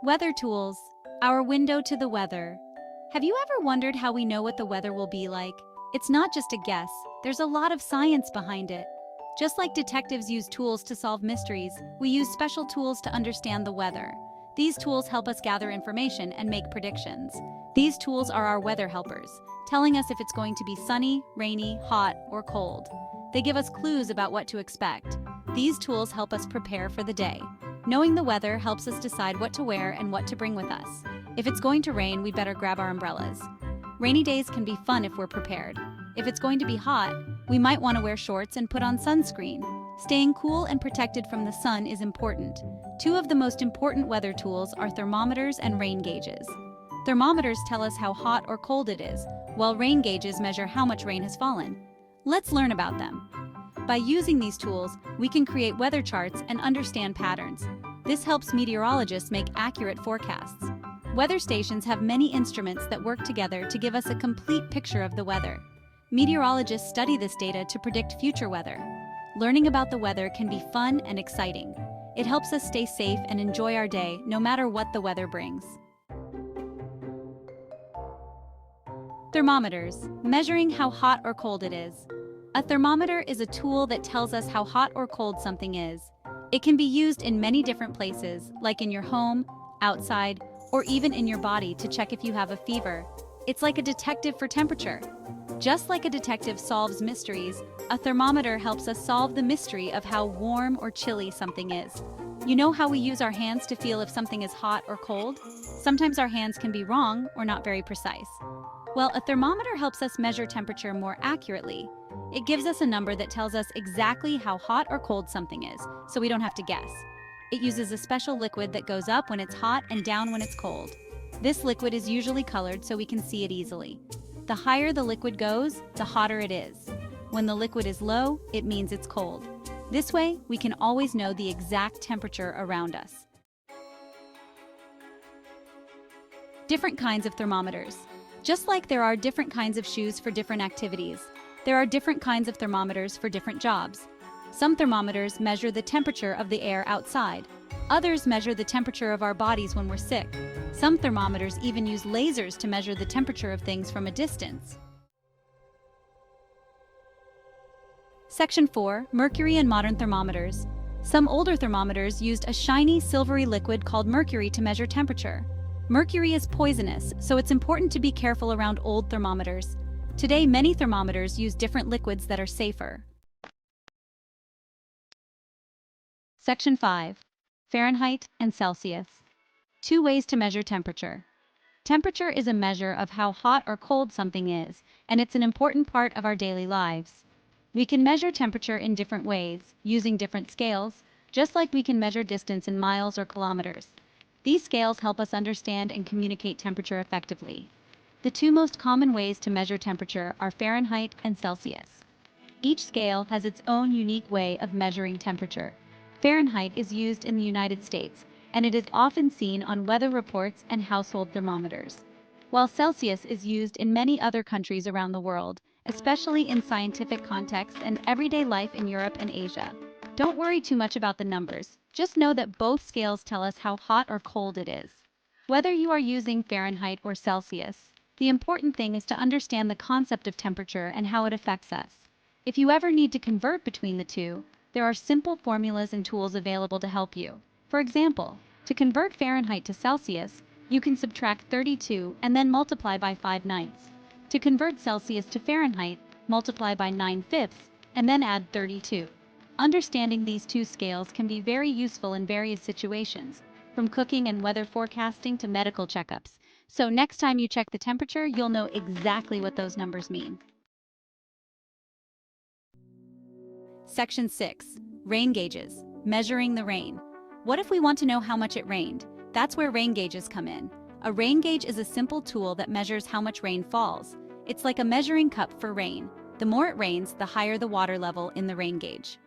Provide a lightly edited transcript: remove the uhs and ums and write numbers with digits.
Weather tools, our window to the weather. Have you ever wondered how we know what the weather will be like? It's not just a guess, there's a lot of science behind it. Just like detectives use tools to solve mysteries, we use special tools to understand the weather. These tools help us gather information and make predictions. These tools are our weather helpers, telling us if it's going to be sunny, rainy, hot, or cold. They give us clues about what to expect. These tools help us prepare for the day. Knowing the weather helps us decide what to wear and what to bring with us. If it's going to rain, we'd better grab our umbrellas. Rainy days can be fun if we're prepared. If it's going to be hot, we might want to wear shorts and put on sunscreen. Staying cool and protected from the sun is important. Two of the most important weather tools are thermometers and rain gauges. Thermometers tell us how hot or cold it is, while rain gauges measure how much rain has fallen. Let's learn about them. By using these tools, we can create weather charts and understand patterns. This helps meteorologists make accurate forecasts. Weather stations have many instruments that work together to give us a complete picture of the weather. Meteorologists study this data to predict future weather. Learning about the weather can be fun and exciting. It helps us stay safe and enjoy our day no matter what the weather brings. Thermometers, measuring how hot or cold it is. A thermometer is a tool that tells us how hot or cold something is. It can be used in many different places, like in your home, outside, or even in your body to check if you have a fever. It's like a detective for temperature. Just like a detective solves mysteries, a thermometer helps us solve the mystery of how warm or chilly something is. You know how we use our hands to feel if something is hot or cold? Sometimes our hands can be wrong or not very precise. Well, a thermometer helps us measure temperature more accurately. It gives us a number that tells us exactly how hot or cold something is, so we don't have to guess. It uses a special liquid that goes up when it's hot and down when it's cold. This liquid is usually colored so we can see it easily. The higher the liquid goes, the hotter it is. When the liquid is low, it means it's cold. This way, we can always know the exact temperature around us. Different kinds of thermometers. Just like there are different kinds of shoes for different activities, there are different kinds of thermometers for different jobs. Some thermometers measure the temperature of the air outside. Others measure the temperature of our bodies when we're sick. Some thermometers even use lasers to measure the temperature of things from a distance. Section 4. Mercury and modern thermometers. Some older thermometers used a shiny, silvery liquid called mercury to measure temperature. Mercury is poisonous, so it's important to be careful around old thermometers. Today, many thermometers use different liquids that are safer. Section 5. Fahrenheit and Celsius. Two ways to measure temperature. Temperature is a measure of how hot or cold something is, and it's an important part of our daily lives. We can measure temperature in different ways, using different scales, just like we can measure distance in miles or kilometers. These scales help us understand and communicate temperature effectively. The two most common ways to measure temperature are Fahrenheit and Celsius. Each scale has its own unique way of measuring temperature. Fahrenheit is used in the United States, and it is often seen on weather reports and household thermometers, while Celsius is used in many other countries around the world, especially in scientific contexts and everyday life in Europe and Asia. Don't worry too much about the numbers. Just know that both scales tell us how hot or cold it is. Whether you are using Fahrenheit or Celsius, the important thing is to understand the concept of temperature and how it affects us. If you ever need to convert between the two, there are simple formulas and tools available to help you. For example, to convert Fahrenheit to Celsius, you can subtract 32 and then multiply by 5/9. To convert Celsius to Fahrenheit, multiply by 9/5 and then add 32. Understanding these two scales can be very useful in various situations, from cooking and weather forecasting to medical checkups. So next time you check the temperature, you'll know exactly what those numbers mean. Section 6. Rain gauges, measuring the rain. What if we want to know how much it rained? That's where rain gauges come in. A rain gauge is a simple tool that measures how much rain falls. It's like a measuring cup for rain. The more it rains, the higher the water level in the rain gauge.